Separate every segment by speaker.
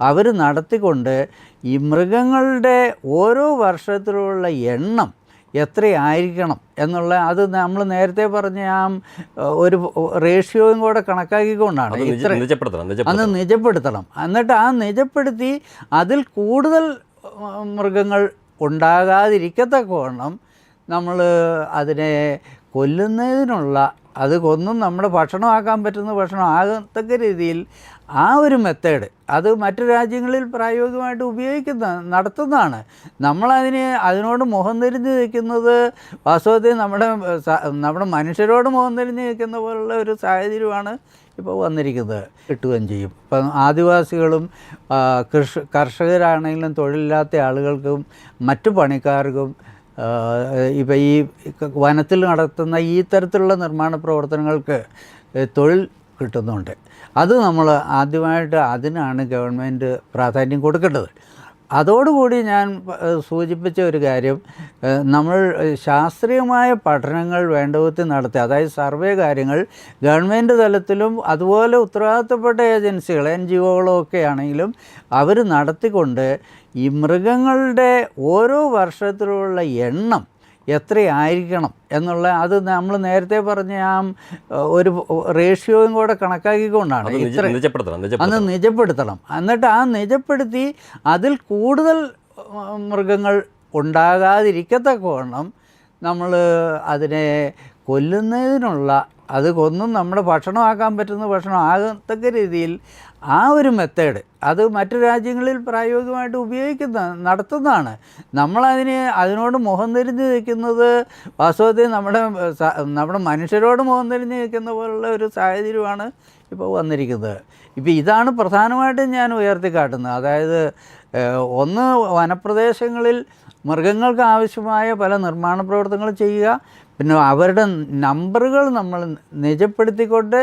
Speaker 1: അവർ നടത്തിക്കൊണ്ട് ഈ മൃഗങ്ങളുടെ ഓരോ വർഷത്തിലുള്ള എണ്ണം എത്രയായിരിക്കണം എന്നുള്ള അത് നമ്മൾ നേരത്തെ പറഞ്ഞ ആ ഒരു റേഷ്യോയും കൂടെ കണക്കാക്കിക്കൊണ്ടാണ് അന്ന് നിജപ്പെടുത്തണം. എന്നിട്ട് ആ നിജപ്പെടുത്തി അതിൽ കൂടുതൽ മൃഗങ്ങൾ ഉണ്ടാകാതിരിക്കത്തക്കവണ്ണം നമ്മൾ അതിനെ കൊല്ലുന്നതിനുള്ള, അത് കൊന്നും നമ്മുടെ ഭക്ഷണമാക്കാൻ പറ്റുന്ന ഭക്ഷണം ആകത്തക്ക രീതിയിൽ ആ ഒരു മെത്തേഡ് അത് മറ്റു രാജ്യങ്ങളിൽ പ്രായോഗികമായിട്ട് നടത്തുന്നതാണ്. അതിനോട് മുഖം തിരിഞ്ഞ് നിൽക്കുന്നത് വാസ്തവത്തിൽ നമ്മുടെ മനുഷ്യരോട് മുഖം തിരിഞ്ഞ് നിൽക്കുന്ന പോലുള്ള ഒരു സാഹചര്യമാണ് ഇപ്പോൾ വന്നിരിക്കുന്നത്. കിട്ടുകയും ചെയ്യും. ഇപ്പം ആദിവാസികളും കർഷകരാണെങ്കിലും തൊഴിലില്ലാത്ത ആളുകൾക്കും മറ്റു പണിക്കാർക്കും ഇപ്പം ഈ വനത്തിൽ നടത്തുന്ന ഈ തരത്തിലുള്ള നിർമ്മാണ പ്രവർത്തനങ്ങൾക്ക് തൊഴിൽ കിട്ടുന്നുണ്ട്. അത് നമ്മൾ ആദ്യമായിട്ട് അതിനാണ് ഗവൺമെൻറ് പ്രാധാന്യം കൊടുക്കേണ്ടത്. അതോടുകൂടി ഞാൻ സൂചിപ്പിച്ച ഒരു കാര്യം, നമ്മൾ ശാസ്ത്രീയമായ പഠനങ്ങൾ വേണ്ടവിധത്തിൽ നടത്തി, അതായത് സർവേ കാര്യങ്ങൾ ഗവൺമെൻറ് തലത്തിലും അതുപോലെ ഉത്തരവാദിത്തപ്പെട്ട ഏജൻസികൾ NGOകളോ ഒക്കെ ആണെങ്കിലും അവർ നടത്തിക്കൊണ്ട് ഈ മൃഗങ്ങളുടെ ഓരോ വർഷത്തിലുള്ള എണ്ണം എത്രയായിരിക്കണം എന്നുള്ള അത് നമ്മൾ നേരത്തെ പറഞ്ഞ ആ ഒരു റേഷ്യോയും കൂടെ കണക്കാക്കിക്കൊണ്ടാണ് അന്ന് നിജപ്പെടുത്തണം. എന്നിട്ട് ആ നിജപ്പെടുത്തി അതിൽ കൂടുതൽ മൃഗങ്ങൾ ഉണ്ടാകാതിരിക്കത്തക്കവണ്ണം നമ്മൾ അതിനെ കൊല്ലുന്നതിനുള്ള, അത് കൊന്നും നമ്മുടെ ഭക്ഷണമാക്കാൻ പറ്റുന്ന ഭക്ഷണം ആകത്തക്ക രീതിയിൽ ആ ഒരു മെത്തേഡ് അത് മറ്റു രാജ്യങ്ങളിൽ പ്രായോഗികമായിട്ട് നടത്തുന്നതാണ്. അതിനോട് മുഖം തിരിഞ്ഞ് നിൽക്കുന്നത് വാസ്തവത്തിൽ നമ്മുടെ മനുഷ്യരോട് മുഖം തിരിഞ്ഞ് നിൽക്കുന്ന പോലുള്ള ഒരു സാഹചര്യമാണ് ഇപ്പോൾ വന്നിരിക്കുന്നത്. ഇപ്പോൾ ഇതാണ് പ്രധാനമായിട്ടും ഞാൻ ഉയർത്തിക്കാട്ടുന്നത്. അതായത് ഒന്ന്, വനപ്രദേശങ്ങളിൽ മൃഗങ്ങൾക്ക് ആവശ്യമായ പല നിർമ്മാണ പ്രവർത്തനങ്ങൾ ചെയ്യുക, പിന്നെ അവരുടെ നമ്പറുകൾ നമ്മൾ നിജപ്പെടുത്തിക്കൊണ്ട്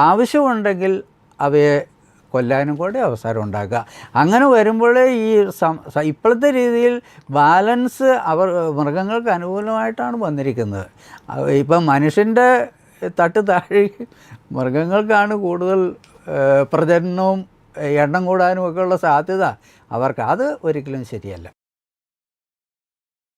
Speaker 1: ആവശ്യമുണ്ടെങ്കിൽ അവയെ കൊല്ലാനും കൂടെ അവസരം ഉണ്ടാക്കുക. അങ്ങനെ വരുമ്പോഴേ ഈ ഇപ്പോഴത്തെ രീതിയിൽ ബാലൻസ് മൃഗങ്ങൾക്ക് അനുകൂലമായിട്ടാണ് വന്നിരിക്കുന്നത്. ഇപ്പം മനുഷ്യൻ്റെ തട്ട് താഴെ മൃഗങ്ങൾക്കാണ് കൂടുതൽ പ്രജനനവും എണ്ണം കൂടാനും ഒക്കെയുള്ള സാധ്യത അവർക്ക്. അത് ഒരിക്കലും ശരിയല്ല.